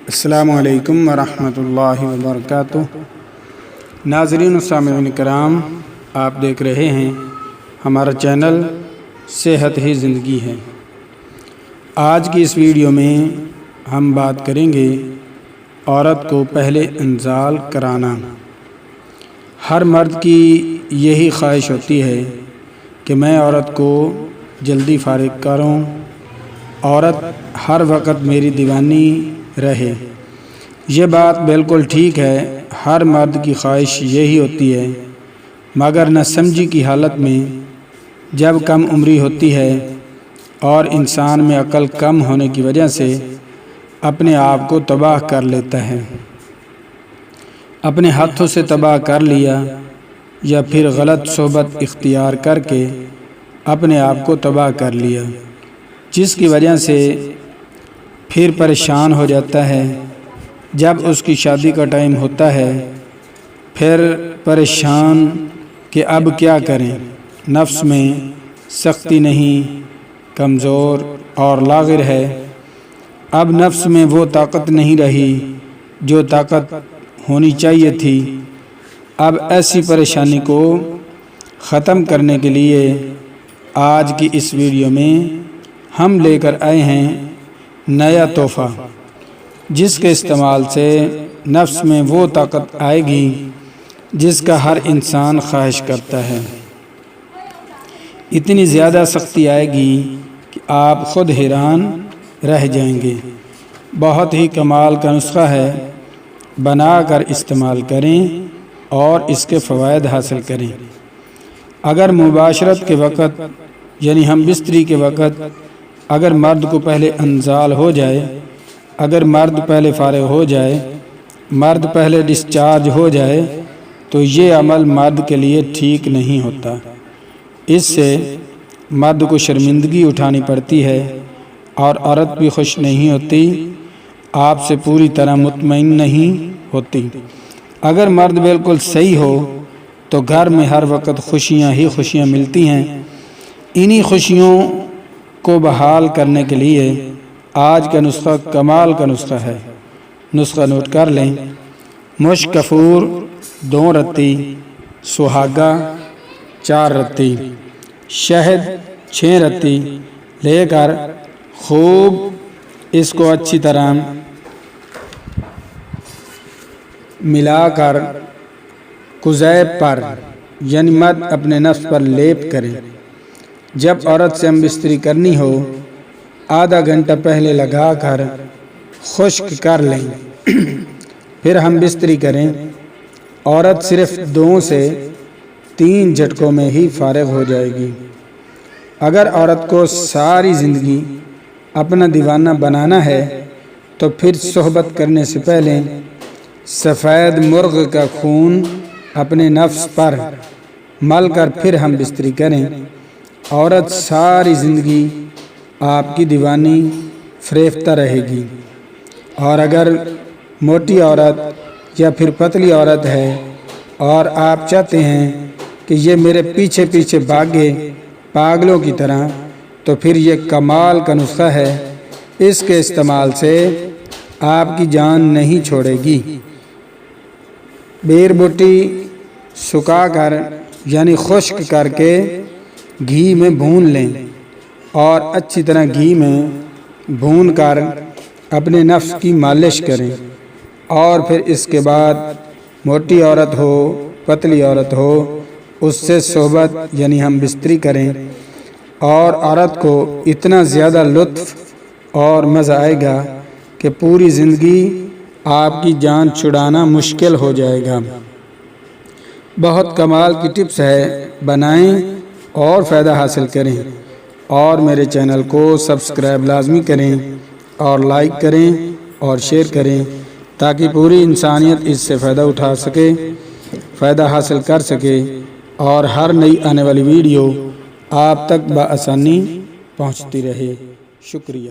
السلام علیکم ورحمۃ اللہ وبرکاتہ۔ ناظرین و سامعین کرام، آپ دیکھ رہے ہیں ہمارا چینل صحت ہی زندگی ہے۔ آج کی اس ویڈیو میں ہم بات کریں گے عورت کو پہلے انزال کرانا۔ ہر مرد کی یہی خواہش ہوتی ہے کہ میں عورت کو جلدی فارغ کروں، عورت ہر وقت میری دیوانی رہے۔ یہ بات بالکل ٹھیک ہے، ہر مرد کی خواہش یہی ہوتی ہے، مگر نہ سمجھی کی حالت میں جب کم عمری ہوتی ہے اور انسان میں عقل کم ہونے کی وجہ سے اپنے آپ کو تباہ کر لیتا ہے، اپنے ہاتھوں سے تباہ کر لیا یا پھر غلط صحبت اختیار کر کے اپنے آپ کو تباہ کر لیا، جس کی وجہ سے پھر پریشان ہو جاتا ہے۔ جب اس کی شادی کا ٹائم ہوتا ہے پھر پریشان کہ اب کیا کریں، نفس میں سختی نہیں، کمزور اور لاغر ہے، اب نفس میں وہ طاقت نہیں رہی جو طاقت ہونی چاہیے تھی۔ اب ایسی پریشانی کو ختم کرنے کے لیے آج کی اس ویڈیو میں ہم لے کر آئے ہیں نیا تحفہ، جس کے استعمال سے نفس میں وہ طاقت آئے گی جس کا ہر انسان خواہش کرتا ہے۔ اتنی زیادہ سختی آئے گی کہ آپ خود حیران رہ جائیں گے۔ بہت ہی کمال کا نسخہ ہے، بنا کر استعمال کریں اور اس کے فوائد حاصل کریں۔ اگر مباشرت کے وقت یعنی ہم بستری کے وقت اگر مرد کو پہلے انزال ہو جائے، اگر مرد پہلے فارغ ہو جائے، مرد پہلے ڈسچارج ہو جائے تو یہ عمل مرد کے لیے ٹھیک نہیں ہوتا۔ اس سے مرد کو شرمندگی اٹھانی پڑتی ہے اور عورت بھی خوش نہیں ہوتی، آپ سے پوری طرح مطمئن نہیں ہوتی۔ اگر مرد بالکل صحیح ہو تو گھر میں ہر وقت خوشیاں ہی خوشیاں ملتی ہیں۔ انہی خوشیوں کو بحال کرنے کے لیے آج کا نسخہ کمال کا نسخہ ہے۔ نسخہ نوٹ کر لیں۔ مشک کفور 2 رتی، سہاگا 4 رتی، شہد 6 رتی لے کر خوب اس کو اچھی طرح ملا کر قذیب پر یعنی مرد اپنے نفس پر لیپ کریں۔ جب عورت سے ہم بستری کرنی ہو آدھا گھنٹہ پہلے لگا کر خشک کر لیں، پھر ہم بستری کریں۔ عورت صرف 2 سے 3 جھٹکوں میں ہی فارغ ہو جائے گی۔ اگر عورت کو ساری زندگی اپنا دیوانہ بنانا ہے تو پھر صحبت کرنے سے پہلے سفید مرغ کا خون اپنے نفس پر مل کر پھر ہم بستری کریں۔ عورت ساری زندگی آپ کی دیوانی فریفتہ رہے گی۔ اور اگر موٹی عورت یا پھر پتلی عورت ہے اور آپ چاہتے ہیں کہ یہ میرے پیچھے پیچھے بھاگے پاگلوں کی طرح، تو پھر یہ کمال کا نسخہ ہے۔ اس کے استعمال سے آپ کی جان نہیں چھوڑے گی۔ بیر بوٹی سکھا کر یعنی خشک کر کے گھی میں بھون لیں اور اچھی طرح گھی میں بھون کر اپنے نفس کی مالش کریں، اور پھر اس کے بعد موٹی عورت ہو پتلی عورت ہو اس سے صحبت یعنی ہم بستری کریں، اور عورت کو اتنا زیادہ لطف اور مزہ آئے گا کہ پوری زندگی آپ کی جان چھڑانا مشکل ہو جائے گا۔ بہت کمال کی ٹپس ہے، بنائیں اور فائدہ حاصل کریں، اور میرے چینل کو سبسکرائب لازمی کریں اور لائک کریں اور شیئر کریں تاکہ پوری انسانیت اس سے فائدہ اٹھا سکے، فائدہ حاصل کر سکے، اور ہر نئی آنے والی ویڈیو آپ تک بآسانی پہنچتی رہے۔ شکریہ۔